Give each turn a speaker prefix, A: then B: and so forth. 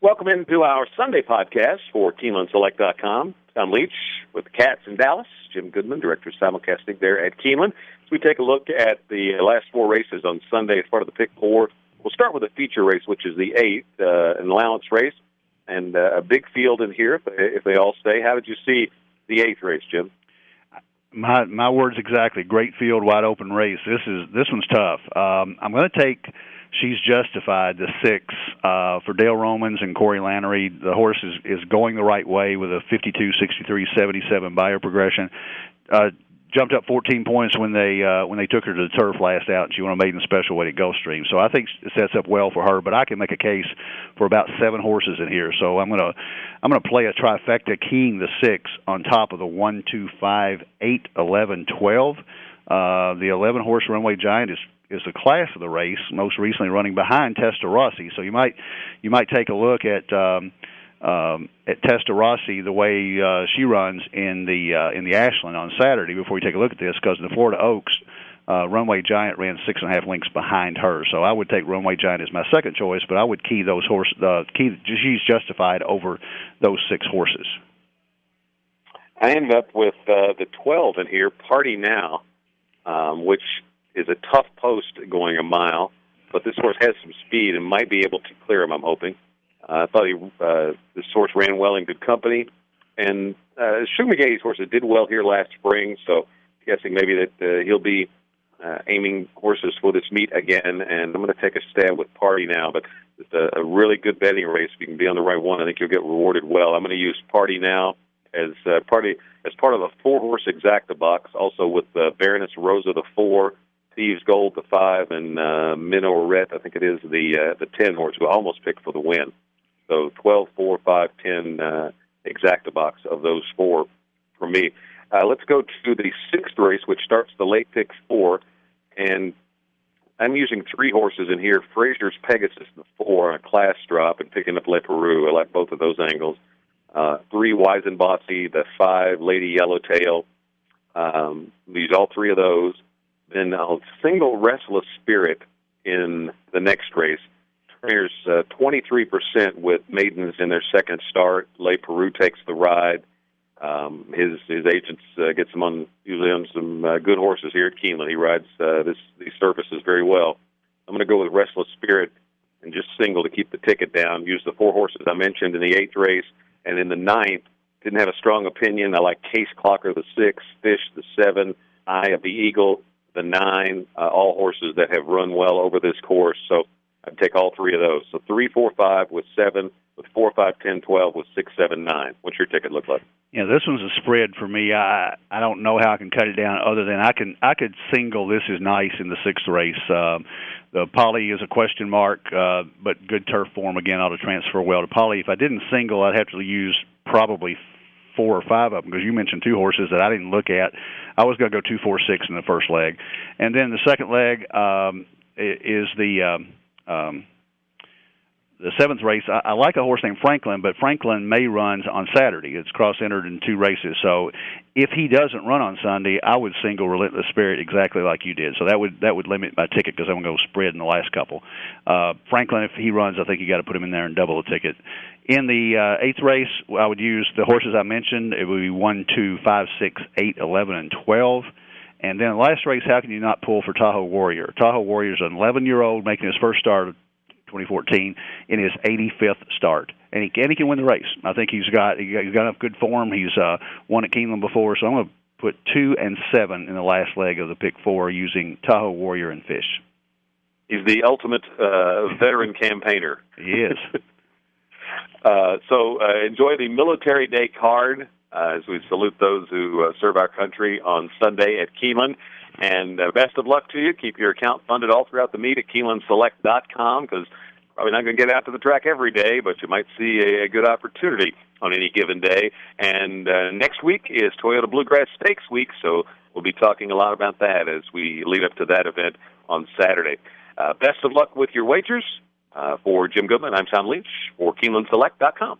A: Welcome into our Sunday podcast for KeenelandSelect.com. Tom Leach with the Cats in Dallas. Jim Goodman, Director of Simulcasting there at Keeneland. As we take a look at the last four races on Sunday as part of the Pick Four, we'll start with a feature race, which is the 8th, an allowance race, and a big field in here if they all stay. How did you see the 8th race, Jim?
B: My words exactly. Great field, wide open race. This one's tough. I'm going to take She's Justified, the 6, for Dale Romans and Corey Lannery. The horse is going the right way with a 52, 63, 77 Bayer progression. Jumped up 14 points when they took her to the turf last out, and she won a maiden special weight at Gulfstream. So I think it sets up well for her. But I can make a case for about 7 horses in here. So I'm gonna play a trifecta, keying the 6 on top of the 1, 2, 5, 8, 11, 12. The 11 horse Runway Giant is the class of the race, most recently running behind Testa Rossi. So you might take a look at Testa Rossi, the way she runs in the Ashland on Saturday before you take a look at this, because in the Florida Oaks, Runway Giant ran 6.5 lengths behind her. So I would take Runway Giant as my second choice, but I would key She's Justified over those 6 horses.
A: I ended up with the 12 in here, Party Now, which is a tough post going a mile, but this horse has some speed and might be able to clear him, I'm hoping. I thought this horse ran well in good company. And Shug McGady's horses did well here last spring, so guessing maybe that he'll be aiming horses for this meet again. And I'm going to take a stab with Party Now, but it's a really good betting race. If you can be on the right one, I think you'll get rewarded well. I'm going to use Party Now as part of a 4-horse exacta box, also with Baroness Rosa, the 4, Thieves Gold, the 5, and Minnoret, I think it is, the 10 horse, who I almost picked for the win. So 12, 4, 5, 10 exacta box of those 4 for me. Let's go to the 6th race, which starts the late pick 4, and I'm using 3 horses in here. Frazier's Pegasus, the 4, on a class drop, and picking up Le Peru. I like both of those angles. 3, Wise and Bossy, the 5, Lady Yellowtail. Use all 3 of those. Then I'll single Restless Spirit in the next race. Trainers 23% with maidens in their second start. Le Peru takes the ride. His agents gets him usually on some good horses here at Keeneland. He rides these surfaces very well. I'm going to go with Restless Spirit and just single to keep the ticket down. Use the 4 horses I mentioned in the 8th race, and in the 9th, didn't have a strong opinion. I like Case Clocker, the 6, Fish, the 7, Eye of the Eagle, the 9, all horses that have run well over this course. So I'd take all 3 of those. So 3, 4, 5 with 7, with 4, 5, 10, 12 with 6, 7, 9. What's your ticket look like?
B: Yeah, this one's a spread for me. I don't know how I can cut it down other than I could single This Is Nice in the 6th race. The Poly is a question mark, but good turf form again ought to transfer well to Poly. If I didn't single, I'd have to use probably 4 or 5 of them, because you mentioned 2 horses that I didn't look at. I was going to go 2, 4, 6 in the first leg, and then the second leg is the 7th race. I like a horse named Franklin, but Franklin may run on Saturday. It's cross-entered in 2 races. So if he doesn't run on Sunday, I would single Relentless Spirit exactly like you did. So that would limit my ticket, because I'm going to go spread in the last couple. Franklin, if he runs, I think you got to put him in there and double the ticket. In the 8th race, I would use the horses I mentioned. It would be 1, 2, 5, 6, 8, 11, and 12. And then the last race, how can you not pull for Tahoe Warrior? Tahoe Warrior is an 11-year-old making his first start 2014 in his 85th start, and he can win the race. I think he's got enough good form. He's won at Keeneland before, so I'm going to put 2 and 7 in the last leg of the pick 4 using Tahoe Warrior and Fish.
A: He's the ultimate veteran campaigner.
B: He is.
A: So enjoy the Military Day card as we salute those who serve our country on Sunday at Keeneland. And best of luck to you. Keep your account funded all throughout the meet at KeenelandSelect.com, because probably not going to get out to the track every day, but you might see a good opportunity on any given day. And next week is Toyota Bluegrass Stakes Week, so we'll be talking a lot about that as we lead up to that event on Saturday. Best of luck with your wagers. For Jim Goodman, I'm Tom Leach for KeenelandSelect.com.